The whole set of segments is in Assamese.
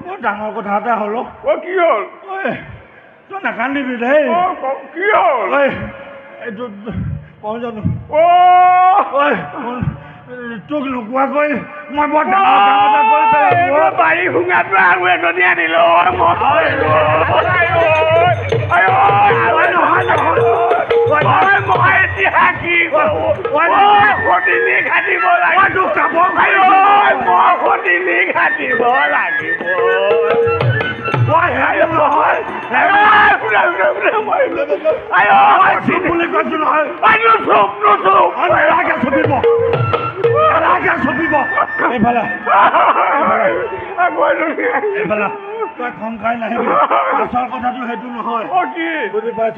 বৰ ডাঙৰ কথা এটা হ'ল কি হ'ল ঐ তই নাকান্দিবি দেই কি হ'ল এইটো কওঁ জানো ঐ তোক নোকোৱাকৈ মই বৰ ডাঙৰ কাম এটা কৰি পেলাম বাৰী ভুঙাটো আৰু এজনী আনিলো মই এতিয়া কি সতিনী খাটিব লাগিব মই সতিনী খাটিব লাগিব বুলি কৈছো নহয় চপিব এইফালে এইফালে তই খং খাই নাহিবি আচল কথাটো সেইটো নহয় বুজি পাইছ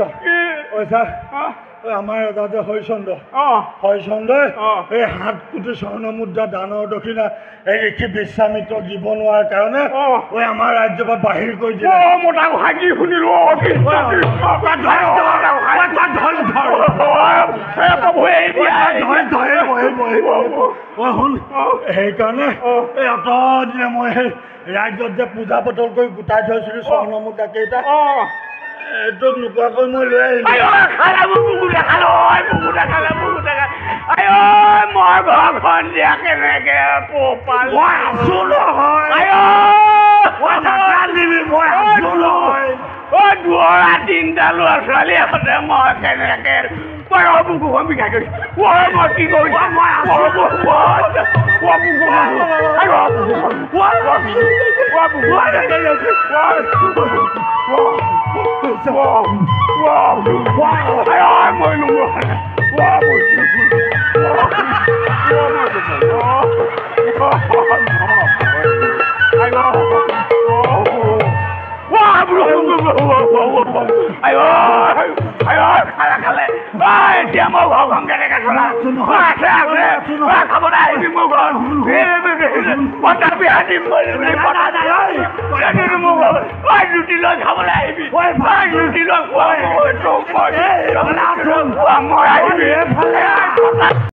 আমাৰ এটা যে হৰিচন্দ্ৰই এই 7 কোটি স্বৰ্ণ মুদ্ৰা দানৰ দক্ষিণা এই ঋষি বিশ্বামিত্ৰক দিব নোৱাৰাৰ কাৰণে আমাৰ ৰাজ্যৰ পৰা বাহিৰ কৰি দিলে শুনিলো শুন সেইকাৰণে এই অতদিনে মই সেই ৰাজ্যত যে পূজা পাতল কৰি গোটাই থৈছিলো স্বৰ্ণ মুদ্ৰা কেইটা তোক নোকোৱাকৈ মই লৈ আহিলো মই ঘৰখন দিয়া কেনেকে পোহপাল আছো নহয় মই আছো নহয় দুৱৰা 3টা ল'ৰা ছোৱালী আছে মই কেনেকে বুকুখন বিষাই গৈছো মই কি কৰিছো এতিয়া মই ঘৰখন কেনেকে চলা আছে খাব আহিবি মোৰ ঘৰ বিয়া দিম ৰুটি লৈ খাবলৈ আহিবি ৰুটি লৈ খোৱা মই আহিবি